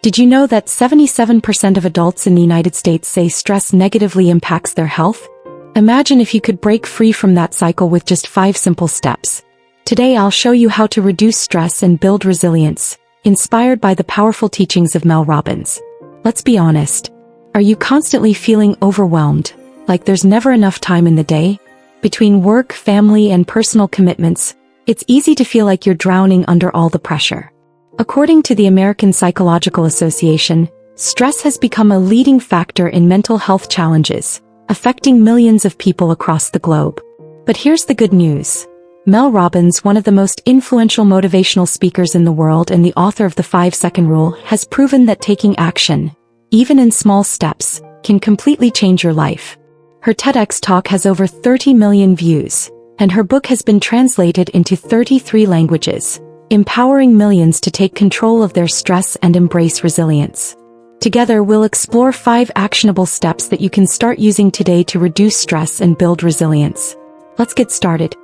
Did you know that 77% of adults in the United States say stress negatively impacts their health? Imagine if you could break free from that cycle with just 5 simple steps. Today I'll show you how to reduce stress and build resilience, inspired by the powerful teachings of Mel Robbins. Let's be honest. Are you constantly feeling overwhelmed, like there's never enough time in the day? Between work, family, and personal commitments, it's easy to feel like you're drowning under all the pressure. According to the American Psychological Association, stress has become a leading factor in mental health challenges, affecting millions of people across the globe. But here's the good news. Mel Robbins, one of the most influential motivational speakers in the world and the author of the 5-second rule, has proven that taking action, even in small steps, can completely change your life. Her TEDx talk has over 30 million views, and her book has been translated into 33 languages, empowering millions to take control of their stress and embrace resilience. Together, we'll explore 5 actionable steps that you can start using today to reduce stress and build resilience. Let's get started.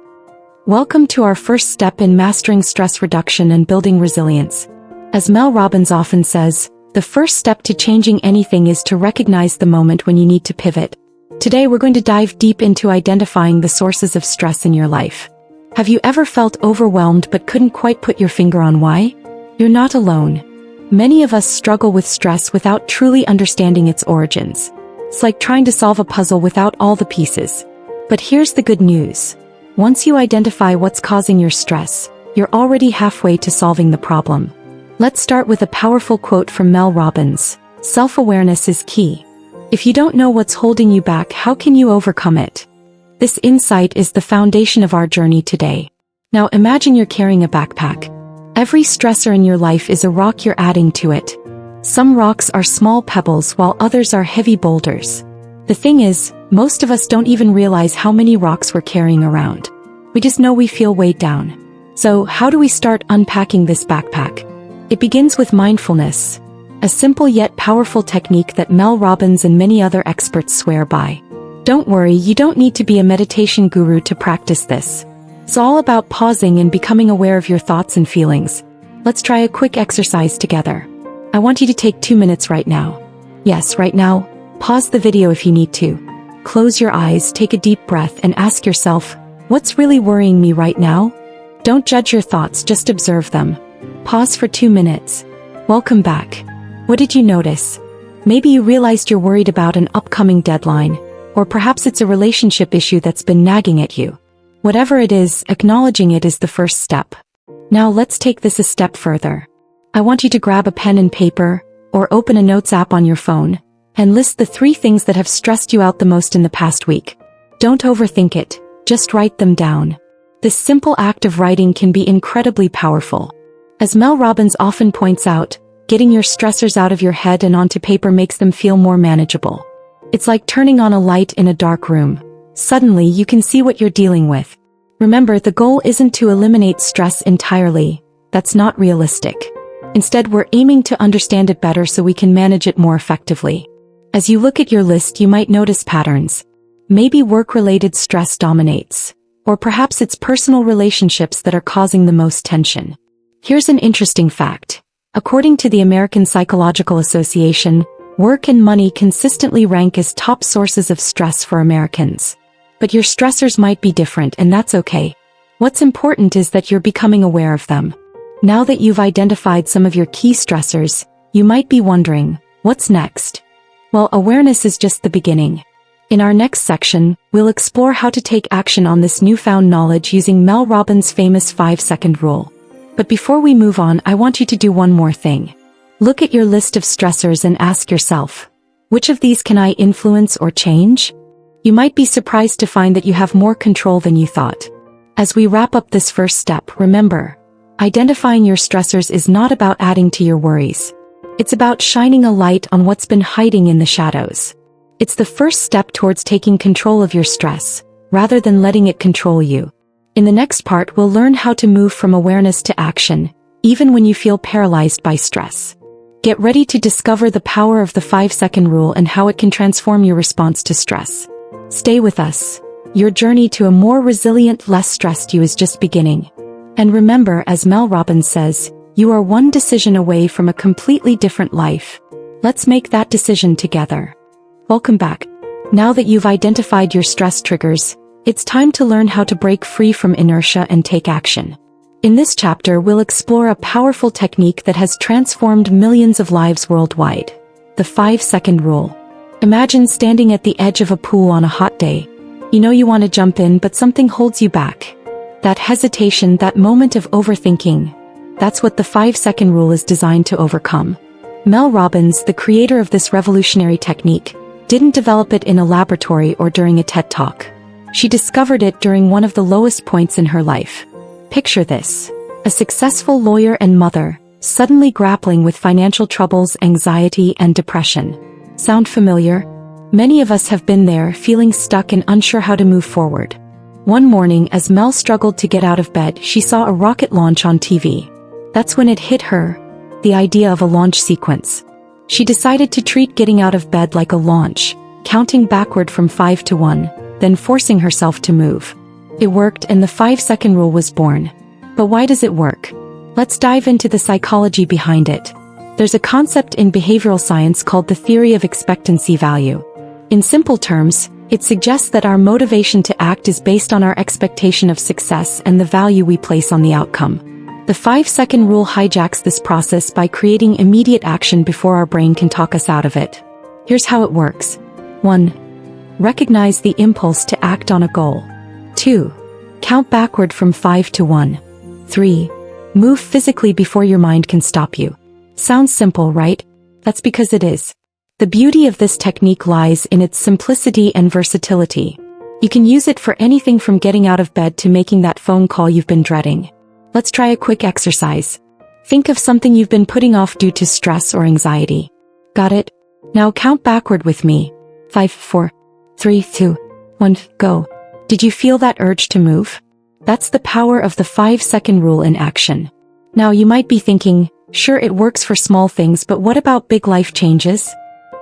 Welcome to our first step in mastering stress reduction and building resilience. As Mel Robbins often says, the first step to changing anything is to recognize the moment when you need to pivot. Today we're going to dive deep into identifying the sources of stress in your life. Have you ever felt overwhelmed but couldn't quite put your finger on why? You're not alone. Many of us struggle with stress without truly understanding its origins. It's like trying to solve a puzzle without all the pieces. But here's the good news. Once you identify what's causing your stress, you're already halfway to solving the problem. Let's start with a powerful quote from Mel Robbins. Self-awareness is key. If you don't know what's holding you back, how can you overcome it? This insight is the foundation of our journey today. Now imagine you're carrying a backpack. Every stressor in your life is a rock you're adding to it. Some rocks are small pebbles while others are heavy boulders. The thing is, most of us don't even realize how many rocks we're carrying around. We just know we feel weighed down. So how do we start unpacking this backpack? It begins with mindfulness, a simple yet powerful technique that Mel Robbins and many other experts swear by. Don't worry, you don't need to be a meditation guru to practice this. It's all about pausing and becoming aware of your thoughts and feelings. Let's try a quick exercise together. I want you to take 2 minutes right now. Yes, right now. Pause the video if you need to. Close your eyes, take a deep breath, and ask yourself, what's really worrying me right now? Don't judge your thoughts, just observe them. Pause for 2 minutes. Welcome back. What did you notice? Maybe you realized you're worried about an upcoming deadline, or perhaps it's a relationship issue that's been nagging at you. Whatever it is, acknowledging it is the first step. Now let's take this a step further. I want you to grab a pen and paper, or open a notes app on your phone, and list the 3 things that have stressed you out the most in the past week. Don't overthink it, just write them down. This simple act of writing can be incredibly powerful. As Mel Robbins often points out, getting your stressors out of your head and onto paper makes them feel more manageable. It's like turning on a light in a dark room. Suddenly you can see what you're dealing with. Remember, the goal isn't to eliminate stress entirely. That's not realistic. Instead, we're aiming to understand it better so we can manage it more effectively. As you look at your list, you might notice patterns. Maybe work-related stress dominates. Or perhaps it's personal relationships that are causing the most tension. Here's an interesting fact. According to the American Psychological Association, work and money consistently rank as top sources of stress for Americans. But your stressors might be different, and that's okay. What's important is that you're becoming aware of them. Now that you've identified some of your key stressors, you might be wondering, what's next? Well, awareness is just the beginning. In our next section, we'll explore how to take action on this newfound knowledge using Mel Robbins' famous 5-second rule. But before we move on, I want you to do one more thing. Look at your list of stressors and ask yourself, which of these can I influence or change? You might be surprised to find that you have more control than you thought. As we wrap up this first step, remember, identifying your stressors is not about adding to your worries. It's about shining a light on what's been hiding in the shadows. It's the first step towards taking control of your stress, rather than letting it control you. In the next part, we'll learn how to move from awareness to action, even when you feel paralyzed by stress. Get ready to discover the power of the 5-second rule and how it can transform your response to stress. Stay with us. Your journey to a more resilient, less stressed you is just beginning. And remember, as Mel Robbins says, You are one decision away from a completely different life. Let's make that decision together. Welcome back. Now that you've identified your stress triggers, it's time to learn how to break free from inertia and take action. In this chapter, we'll explore a powerful technique that has transformed millions of lives worldwide. The 5-second rule. Imagine standing at the edge of a pool on a hot day. You know you want to jump in, but something holds you back. That hesitation, that moment of overthinking. That's what the 5-second rule is designed to overcome. Mel Robbins, the creator of this revolutionary technique, didn't develop it in a laboratory or during a TED Talk. She discovered it during one of the lowest points in her life. Picture this: a successful lawyer and mother, suddenly grappling with financial troubles, anxiety, and depression. Sound familiar? Many of us have been there, feeling stuck and unsure how to move forward. One morning, as Mel struggled to get out of bed, she saw a rocket launch on TV. That's when it hit her, the idea of a launch sequence. She decided to treat getting out of bed like a launch, counting backward from 5 to 1, then forcing herself to move. It worked, and the 5-second rule was born. But why does it work? Let's dive into the psychology behind it. There's a concept in behavioral science called the theory of expectancy value. In simple terms, it suggests that our motivation to act is based on our expectation of success and the value we place on the outcome. The 5-second rule hijacks this process by creating immediate action before our brain can talk us out of it. Here's how it works. 1. Recognize the impulse to act on a goal. 2. Count backward from 5 to 1. 3. Move physically before your mind can stop you. Sounds simple, right? That's because it is. The beauty of this technique lies in its simplicity and versatility. You can use it for anything from getting out of bed to making that phone call you've been dreading. Let's try a quick exercise. Think of something you've been putting off due to stress or anxiety. Got it? Now count backward with me. 5, 4, 3, 2, 1, go. Did you feel that urge to move? That's the power of the 5-second rule in action. Now you might be thinking, sure, it works for small things, but what about big life changes?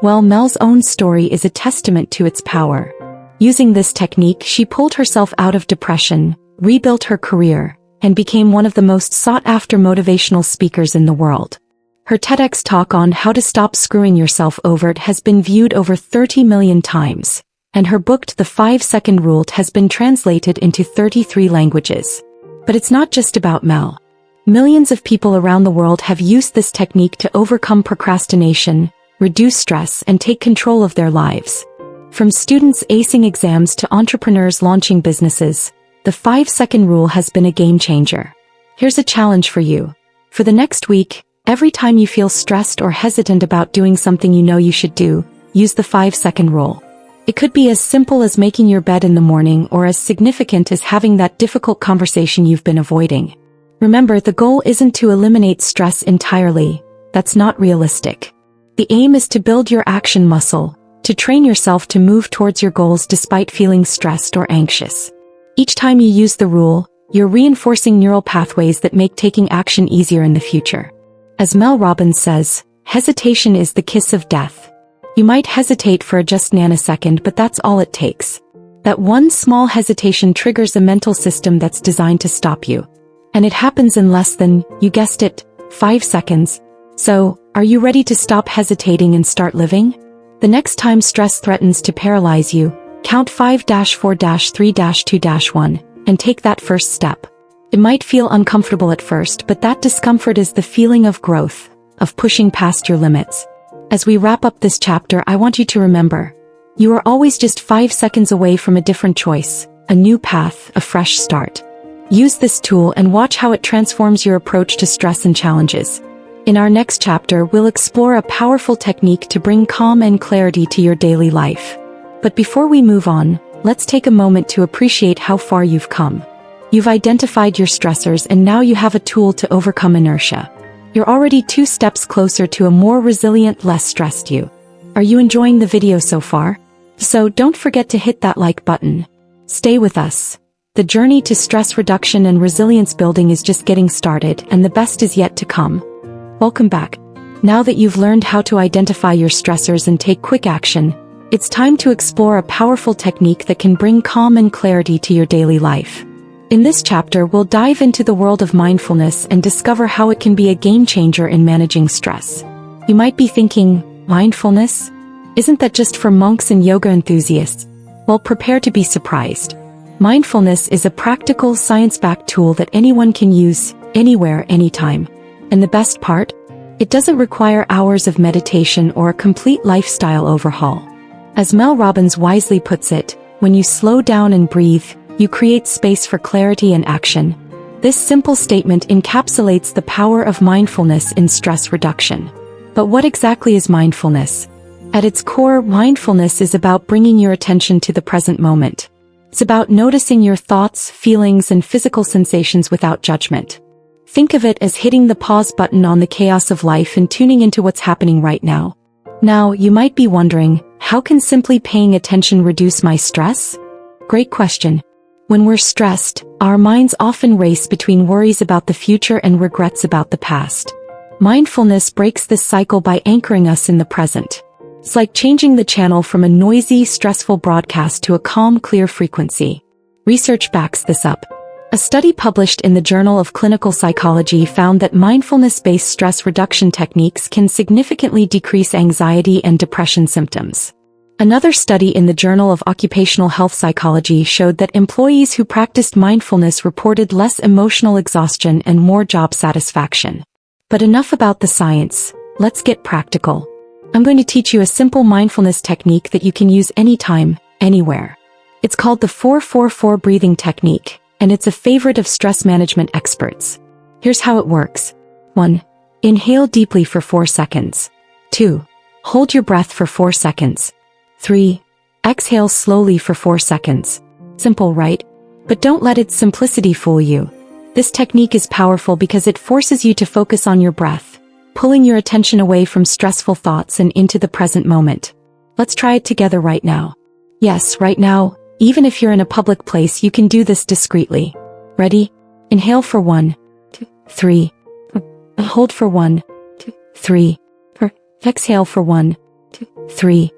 Well, Mel's own story is a testament to its power. Using this technique, she pulled herself out of depression, rebuilt her career, and became one of the most sought-after motivational speakers in the world. Her TEDx talk on how to stop screwing yourself over has been viewed over 30 million times, and her book The 5-Second Rule has been translated into 33 languages. But it's not just about Mel. Millions of people around the world have used this technique to overcome procrastination, reduce stress, and take control of their lives. From students acing exams to entrepreneurs launching businesses, the 5-second rule has been a game changer. Here's a challenge for you. For the next week, every time you feel stressed or hesitant about doing something you know you should do, use the 5-second rule. It could be as simple as making your bed in the morning or as significant as having that difficult conversation you've been avoiding. Remember, the goal isn't to eliminate stress entirely. That's not realistic. The aim is to build your action muscle, to train yourself to move towards your goals despite feeling stressed or anxious. Each time you use the rule, you're reinforcing neural pathways that make taking action easier in the future. As Mel Robbins says, hesitation is the kiss of death. You might hesitate for just a nanosecond, but that's all it takes. That one small hesitation triggers a mental system that's designed to stop you. And it happens in less than, you guessed it, 5 seconds. So, are you ready to stop hesitating and start living? The next time stress threatens to paralyze you, count 5-4-3-2-1, and take that first step. It might feel uncomfortable at first, but that discomfort is the feeling of growth, of pushing past your limits. As we wrap up this chapter, I want you to remember, you are always just 5 seconds away from a different choice, a new path, a fresh start. Use this tool and watch how it transforms your approach to stress and challenges. In our next chapter, we'll explore a powerful technique to bring calm and clarity to your daily life. But before we move on, let's take a moment to appreciate how far you've come. You've identified your stressors, and now you have a tool to overcome inertia. You're already 2 steps closer to a more resilient, less stressed you. Are you enjoying the video so far? So don't forget to hit that like button. Stay with us. The journey to stress reduction and resilience building is just getting started, and the best is yet to come. Welcome back. Now that you've learned how to identify your stressors and take quick action, it's time to explore a powerful technique that can bring calm and clarity to your daily life. In this chapter, we'll dive into the world of mindfulness and discover how it can be a game changer in managing stress. You might be thinking, mindfulness? Isn't that just for monks and yoga enthusiasts? Well, prepare to be surprised. Mindfulness is a practical, science-backed tool that anyone can use, anywhere, anytime. And the best part? It doesn't require hours of meditation or a complete lifestyle overhaul. As Mel Robbins wisely puts it, when you slow down and breathe, you create space for clarity and action. This simple statement encapsulates the power of mindfulness in stress reduction. But what exactly is mindfulness? At its core, mindfulness is about bringing your attention to the present moment. It's about noticing your thoughts, feelings, and physical sensations without judgment. Think of it as hitting the pause button on the chaos of life and tuning into what's happening right now. Now, you might be wondering, how can simply paying attention reduce my stress? Great question. When we're stressed, our minds often race between worries about the future and regrets about the past. Mindfulness breaks this cycle by anchoring us in the present. It's like changing the channel from a noisy, stressful broadcast to a calm, clear frequency. Research backs this up. A study published in the Journal of Clinical Psychology found that mindfulness-based stress reduction techniques can significantly decrease anxiety and depression symptoms. Another study in the Journal of Occupational Health Psychology showed that employees who practiced mindfulness reported less emotional exhaustion and more job satisfaction. But enough about the science, let's get practical. I'm going to teach you a simple mindfulness technique that you can use anytime, anywhere. It's called the 4-4-4 breathing technique, and it's a favorite of stress management experts. Here's how it works. 1. Inhale deeply for 4 seconds. 2. Hold your breath for 4 seconds. 3. Exhale slowly for 4 seconds. Simple, right? But don't let its simplicity fool you. This technique is powerful because it forces you to focus on your breath, pulling your attention away from stressful thoughts and into the present moment. Let's try it together right now. Yes, right now, even if you're in a public place, you can do this discreetly. Ready? Inhale for 1, 2, 3. Hold for 1, 2, 3. Exhale for 1, 2, 3.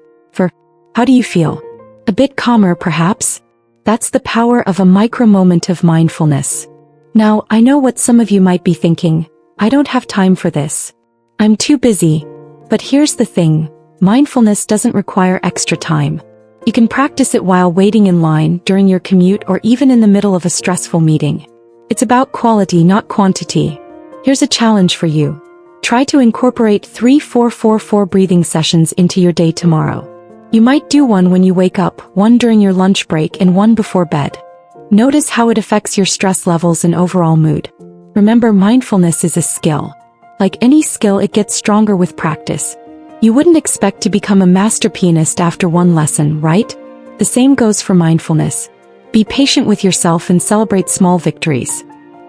How do you feel? A bit calmer, perhaps? That's the power of a micro moment of mindfulness. Now, I know what some of you might be thinking. I don't have time for this. I'm too busy. But here's the thing. Mindfulness doesn't require extra time. You can practice it while waiting in line, during your commute, or even in the middle of a stressful meeting. It's about quality, not quantity. Here's a challenge for you. Try to incorporate 3-4-4-4 breathing sessions into your day tomorrow. You might do one when you wake up, one during your lunch break, and one before bed. Notice how it affects your stress levels and overall mood. Remember, mindfulness is a skill. Like any skill, it gets stronger with practice. You wouldn't expect to become a master pianist after one lesson, right? The same goes for mindfulness. Be patient with yourself and celebrate small victories.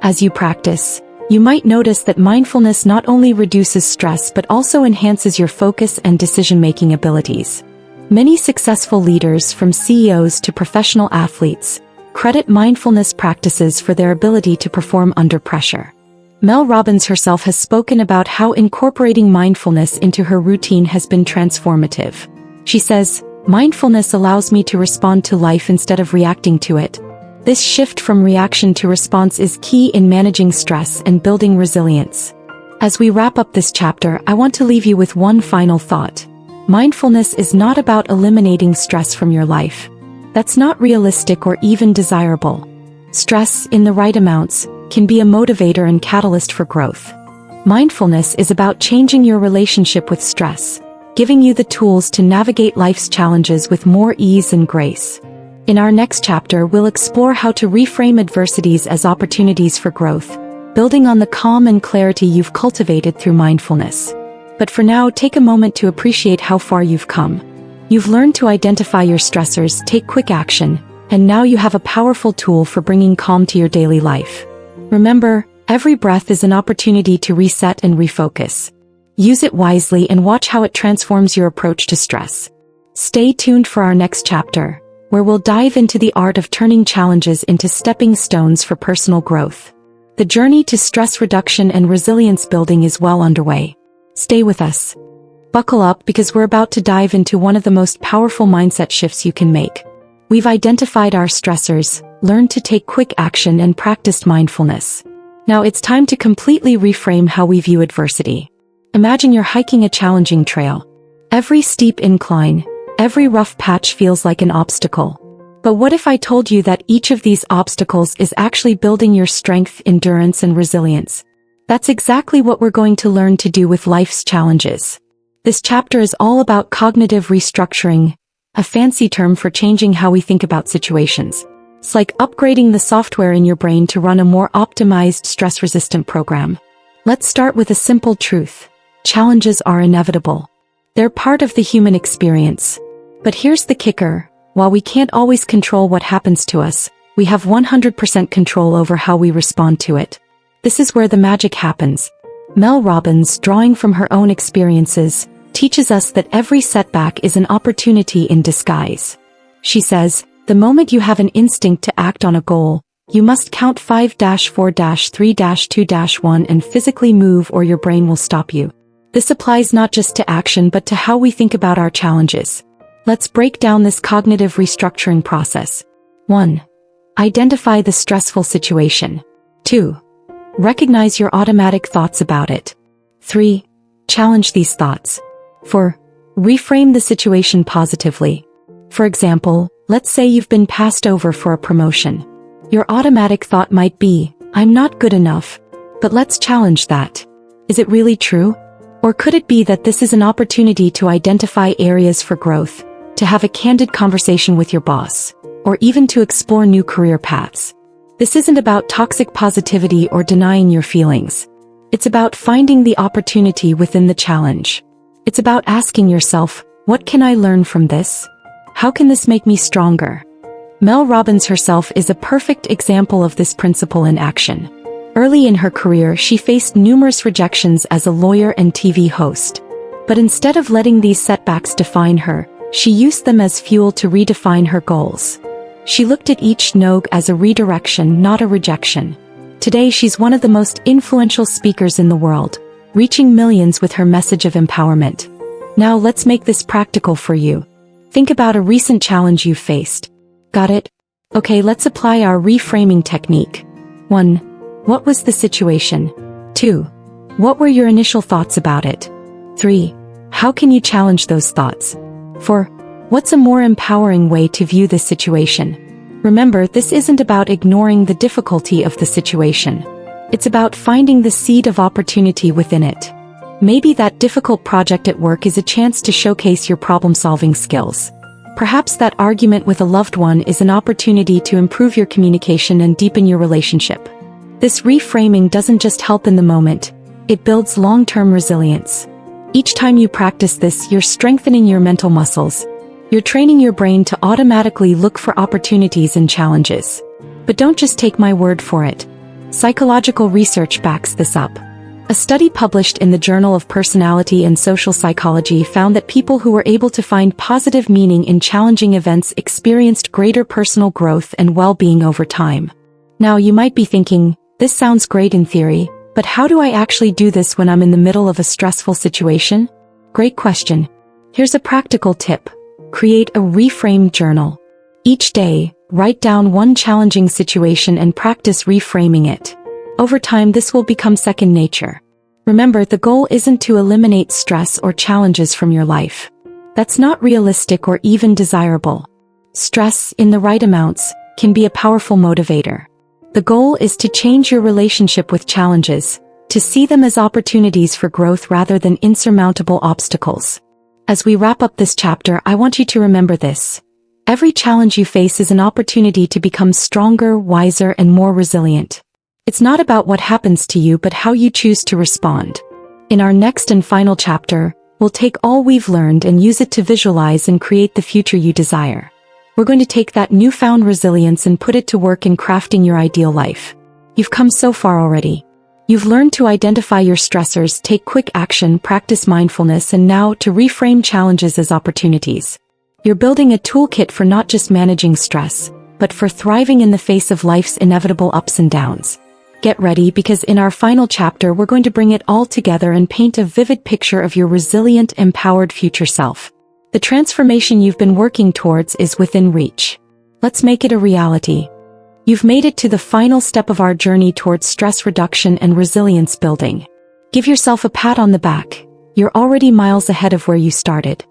As you practice, you might notice that mindfulness not only reduces stress but also enhances your focus and decision-making abilities. Many successful leaders, from CEOs to professional athletes, credit mindfulness practices for their ability to perform under pressure. Mel Robbins herself has spoken about how incorporating mindfulness into her routine has been transformative. She says, "Mindfulness allows me to respond to life instead of reacting to it. This shift from reaction to response is key in managing stress and building resilience." As we wrap up this chapter, I want to leave you with one final thought. Mindfulness is not about eliminating stress from your life. That's not realistic or even desirable. Stress, in the right amounts, can be a motivator and catalyst for growth. Mindfulness is about changing your relationship with stress, giving you the tools to navigate life's challenges with more ease and grace. In our next chapter, we'll explore how to reframe adversities as opportunities for growth, building on the calm and clarity you've cultivated through mindfulness. But for now, take a moment to appreciate how far you've come. You've learned to identify your stressors, take quick action, and now you have a powerful tool for bringing calm to your daily life. Remember, every breath is an opportunity to reset and refocus. Use it wisely and watch how it transforms your approach to stress. Stay tuned for our next chapter, where we'll dive into the art of turning challenges into stepping stones for personal growth. The journey to stress reduction and resilience building is well underway. Stay with us. Buckle up, because we're about to dive into one of the most powerful mindset shifts you can make. We've identified our stressors, learned to take quick action, and practiced mindfulness. Now it's time to completely reframe how we view adversity. Imagine you're hiking a challenging trail. Every steep incline, every rough patch feels like an obstacle. But what if I told you that each of these obstacles is actually building your strength, endurance, and resilience? That's exactly what we're going to learn to do with life's challenges. This chapter is all about cognitive restructuring, a fancy term for changing how we think about situations. It's like upgrading the software in your brain to run a more optimized, stress-resistant program. Let's start with a simple truth. Challenges are inevitable. They're part of the human experience. But here's the kicker. While we can't always control what happens to us, we have 100% control over how we respond to it. This is where the magic happens. Mel Robbins, drawing from her own experiences, teaches us that every setback is an opportunity in disguise. She says, the moment you have an instinct to act on a goal, you must count 5-4-3-2-1 and physically move, or your brain will stop you. This applies not just to action but to how we think about our challenges. Let's break down this cognitive restructuring process. 1. Identify the stressful situation. 2. Recognize your automatic thoughts about it. 3. Challenge these thoughts. 4. Reframe the situation positively. For example, let's say you've been passed over for a promotion. Your automatic thought might be, I'm not good enough. But let's challenge that. Is it really true? Or could it be that this is an opportunity to identify areas for growth, to have a candid conversation with your boss, or even to explore new career paths? This isn't about toxic positivity or denying your feelings. It's about finding the opportunity within the challenge. It's about asking yourself, what can I learn from this? How can this make me stronger? Mel Robbins herself is a perfect example of this principle in action. Early in her career, she faced numerous rejections as a lawyer and TV host. But instead of letting these setbacks define her, she used them as fuel to redefine her goals. She looked at each no as a redirection, not a rejection. Today, she's one of the most influential speakers in the world, reaching millions with her message of empowerment. Now let's make this practical for you. Think about a recent challenge you faced. Got it? Okay, let's apply our reframing technique. 1. What was the situation? 2. What were your initial thoughts about it? 3. How can you challenge those thoughts? 4. What's a more empowering way to view this situation? Remember, this isn't about ignoring the difficulty of the situation. It's about finding the seed of opportunity within it. Maybe that difficult project at work is a chance to showcase your problem-solving skills. Perhaps that argument with a loved one is an opportunity to improve your communication and deepen your relationship. This reframing doesn't just help in the moment, it builds long-term resilience. Each time you practice this, you're strengthening your mental muscles. You're training your brain to automatically look for opportunities and challenges. But don't just take my word for it. Psychological research backs this up. A study published in the Journal of Personality and Social Psychology found that people who were able to find positive meaning in challenging events experienced greater personal growth and well-being over time. Now you might be thinking, this sounds great in theory, but how do I actually do this when I'm in the middle of a stressful situation? Great question. Here's a practical tip. Create a reframe journal. Each day, write down one challenging situation and practice reframing it. Over time, this will become second nature. Remember, the goal isn't to eliminate stress or challenges from your life. That's not realistic or even desirable. Stress, in the right amounts, can be a powerful motivator. The goal is to change your relationship with challenges, to see them as opportunities for growth rather than insurmountable obstacles. As we wrap up this chapter, I want you to remember this. Every challenge you face is an opportunity to become stronger, wiser, and more resilient. It's not about what happens to you but how you choose to respond. In our next and final chapter, we'll take all we've learned and use it to visualize and create the future you desire. We're going to take that newfound resilience and put it to work in crafting your ideal life. You've come so far already. You've learned to identify your stressors, take quick action, practice mindfulness, and now to reframe challenges as opportunities. You're building a toolkit for not just managing stress, but for thriving in the face of life's inevitable ups and downs. Get ready, because in our final chapter we're going to bring it all together and paint a vivid picture of your resilient, empowered future self. The transformation you've been working towards is within reach. Let's make it a reality. You've made it to the final step of our journey towards stress reduction and resilience building. Give yourself a pat on the back. You're already miles ahead of where you started.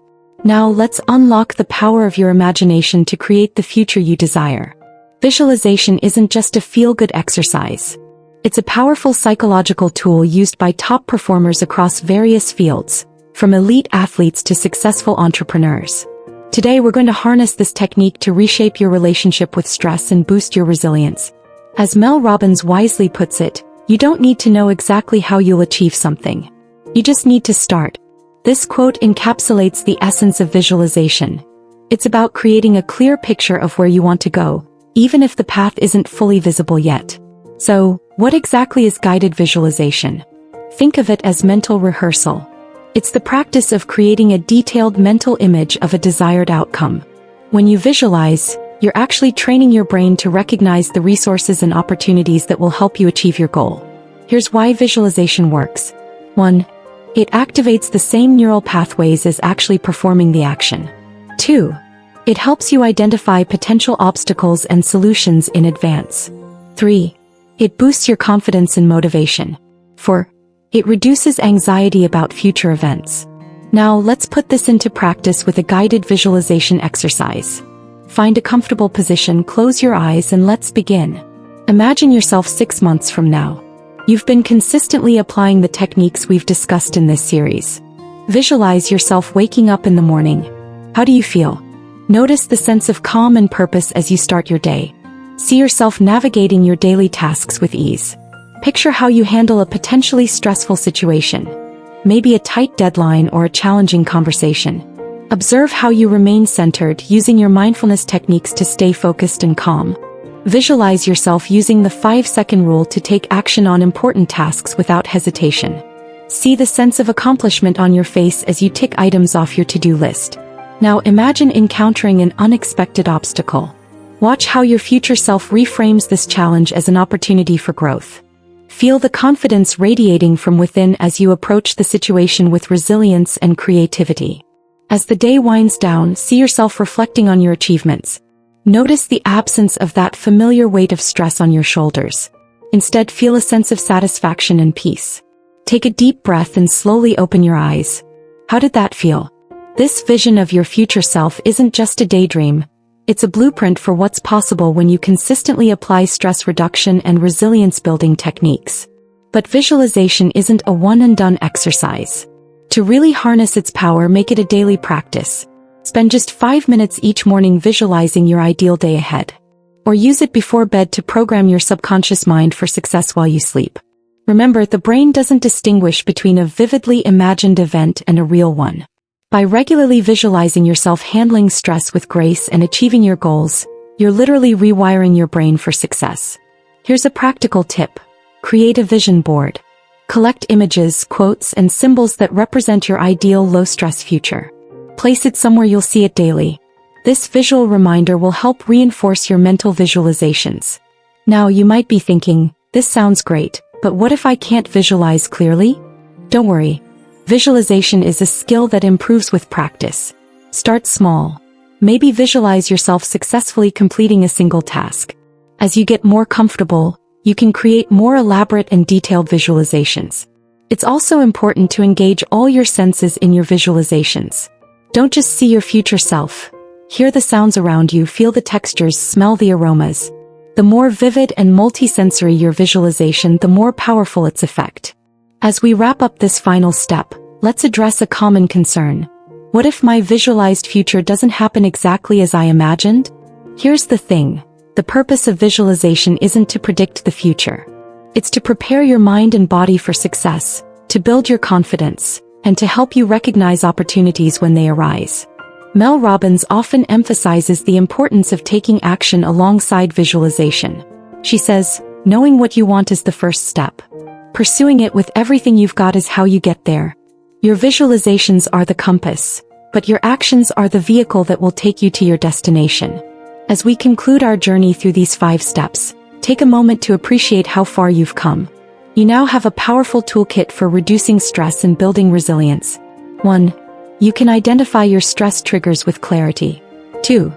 Now let's unlock the power of your imagination to create the future you desire. Visualization isn't just a feel-good exercise. It's a powerful psychological tool used by top performers across various fields, from elite athletes to successful entrepreneurs. Today we're going to harness this technique to reshape your relationship with stress and boost your resilience. As Mel Robbins wisely puts it, you don't need to know exactly how you'll achieve something. You just need to start. This quote encapsulates the essence of visualization. It's about creating a clear picture of where you want to go, even if the path isn't fully visible yet. So, what exactly is guided visualization? Think of it as mental rehearsal. It's the practice of creating a detailed mental image of a desired outcome. When you visualize, you're actually training your brain to recognize the resources and opportunities that will help you achieve your goal. Here's why visualization works. 1. It activates the same neural pathways as actually performing the action. 2. It helps you identify potential obstacles and solutions in advance. 3. It boosts your confidence and motivation. 4. It reduces anxiety about future events. Now let's put this into practice with a guided visualization exercise. Find a comfortable position, close your eyes, and let's begin. Imagine yourself 6 months from now. You've been consistently applying the techniques we've discussed in this series. Visualize yourself waking up in the morning. How do you feel? Notice the sense of calm and purpose as you start your day. See yourself navigating your daily tasks with ease. Picture how you handle a potentially stressful situation, maybe a tight deadline or a challenging conversation. Observe how you remain centered, using your mindfulness techniques to stay focused and calm. Visualize yourself using the 5-second rule to take action on important tasks without hesitation. See the sense of accomplishment on your face as you tick items off your to-do list. Now imagine encountering an unexpected obstacle. Watch how your future self reframes this challenge as an opportunity for growth. Feel the confidence radiating from within as you approach the situation with resilience and creativity. As the day winds down, see yourself reflecting on your achievements. Notice the absence of that familiar weight of stress on your shoulders. Instead, feel a sense of satisfaction and peace. Take a deep breath and slowly open your eyes. How did that feel? This vision of your future self isn't just a daydream. It's a blueprint for what's possible when you consistently apply stress reduction and resilience-building techniques. But visualization isn't a one-and-done exercise. To really harness its power, make it a daily practice. Spend just 5 minutes each morning visualizing your ideal day ahead. Or use it before bed to program your subconscious mind for success while you sleep. Remember, the brain doesn't distinguish between a vividly imagined event and a real one. By regularly visualizing yourself handling stress with grace and achieving your goals, you're literally rewiring your brain for success. Here's a practical tip. Create a vision board. Collect images, quotes, and symbols that represent your ideal low-stress future. Place it somewhere you'll see it daily. This visual reminder will help reinforce your mental visualizations. Now you might be thinking, this sounds great, but what if I can't visualize clearly? Don't worry. Visualization is a skill that improves with practice. Start small. Maybe visualize yourself successfully completing a single task. As you get more comfortable, you can create more elaborate and detailed visualizations. It's also important to engage all your senses in your visualizations. Don't just see your future self. Hear the sounds around you, feel the textures, smell the aromas. The more vivid and multisensory your visualization, the more powerful its effect. As we wrap up this final step, let's address a common concern. What if my visualized future doesn't happen exactly as I imagined? Here's the thing. The purpose of visualization isn't to predict the future. It's to prepare your mind and body for success, to build your confidence, and to help you recognize opportunities when they arise. Mel Robbins often emphasizes the importance of taking action alongside visualization. She says, knowing what you want is the first step. Pursuing it with everything you've got is how you get there. Your visualizations are the compass, but your actions are the vehicle that will take you to your destination. As we conclude our journey through these 5 steps, take a moment to appreciate how far you've come. You now have a powerful toolkit for reducing stress and building resilience. 1. You can identify your stress triggers with clarity. 2.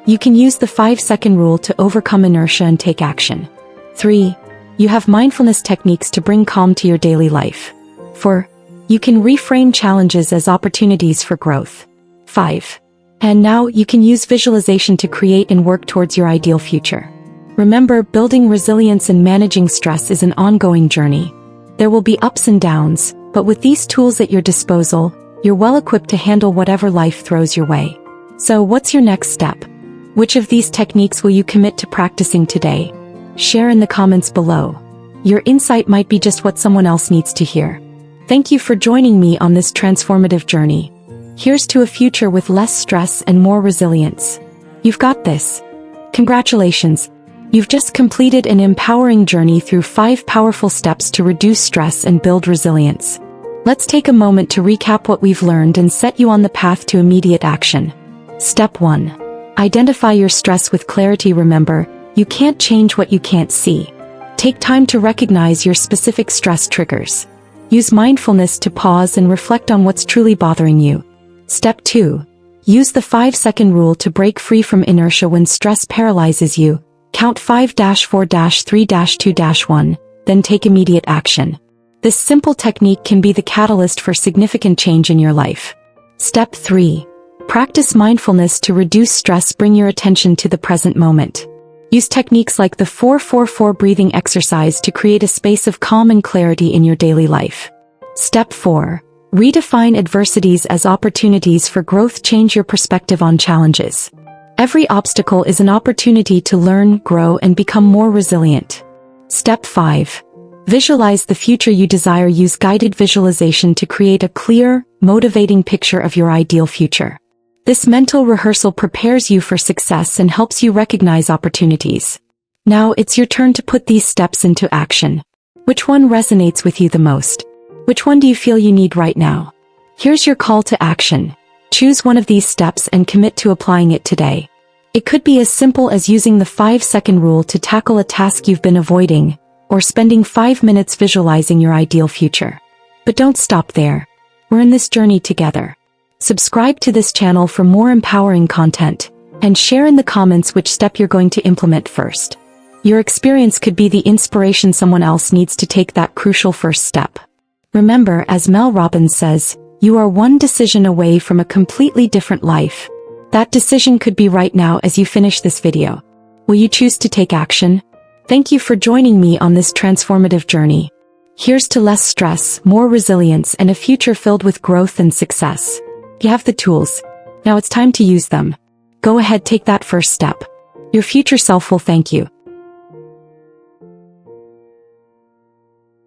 You can use the 5-second rule to overcome inertia and take action. 3. You have mindfulness techniques to bring calm to your daily life. 4. You can reframe challenges as opportunities for growth. 5. And now you can use visualization to create and work towards your ideal future. Remember, building resilience and managing stress is an ongoing journey. There will be ups and downs, but with these tools at your disposal, you're well equipped to handle whatever life throws your way. So what's your next step? Which of these techniques will you commit to practicing today? Share in the comments below. Your insight might be just what someone else needs to hear. Thank you for joining me on this transformative journey. Here's to a future with less stress and more resilience. You've got this. Congratulations. You've just completed an empowering journey through 5 powerful steps to reduce stress and build resilience. Let's take a moment to recap what we've learned and set you on the path to immediate action. Step 1. Identify your stress with clarity. Remember, you can't change what you can't see. Take time to recognize your specific stress triggers. Use mindfulness to pause and reflect on what's truly bothering you. Step 2. Use the 5-second rule to break free from inertia when stress paralyzes you. Count 5-4-3-2-1, then take immediate action. This simple technique can be the catalyst for significant change in your life. Step 3. Practice mindfulness to reduce stress. Bring your attention to the present moment. Use techniques like the 4-4-4 breathing exercise to create a space of calm and clarity in your daily life. Step 4. Redefine adversities as opportunities for growth. Change your perspective on challenges. Every obstacle is an opportunity to learn, grow, and become more resilient. Step 5. Visualize the future you desire. Use guided visualization to create a clear, motivating picture of your ideal future. This mental rehearsal prepares you for success and helps you recognize opportunities. Now it's your turn to put these steps into action. Which one resonates with you the most? Which one do you feel you need right now? Here's your call to action. Choose one of these steps and commit to applying it today. It could be as simple as using the 5-second rule to tackle a task you've been avoiding, or spending 5 minutes visualizing your ideal future. But don't stop there. We're in this journey together. Subscribe to this channel for more empowering content, and share in the comments which step you're going to implement first. Your experience could be the inspiration someone else needs to take that crucial first step. Remember, as Mel Robbins says, you are one decision away from a completely different life. That decision could be right now as you finish this video. Will you choose to take action? Thank you for joining me on this transformative journey. Here's to less stress, more resilience, and a future filled with growth and success. You have the tools. Now it's time to use them. Go ahead, take that first step. Your future self will thank you.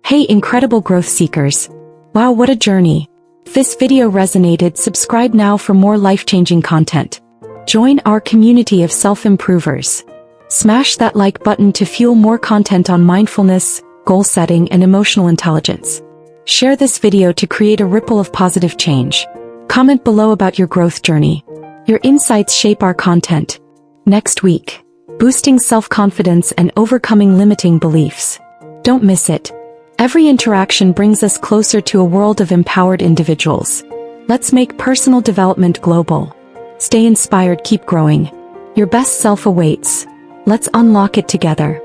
Hey, incredible growth seekers. Wow, what a journey. If this video resonated, subscribe now for more life-changing content. Join our community of self-improvers. Smash that like button to fuel more content on mindfulness, goal setting, and emotional intelligence. Share this video to create a ripple of positive change. Comment below about your growth journey. Your insights shape our content. Next week, boosting self-confidence and overcoming limiting beliefs. Don't miss it. Every interaction brings us closer to a world of empowered individuals. Let's make personal development global. Stay inspired, keep growing. Your best self awaits. Let's unlock it together.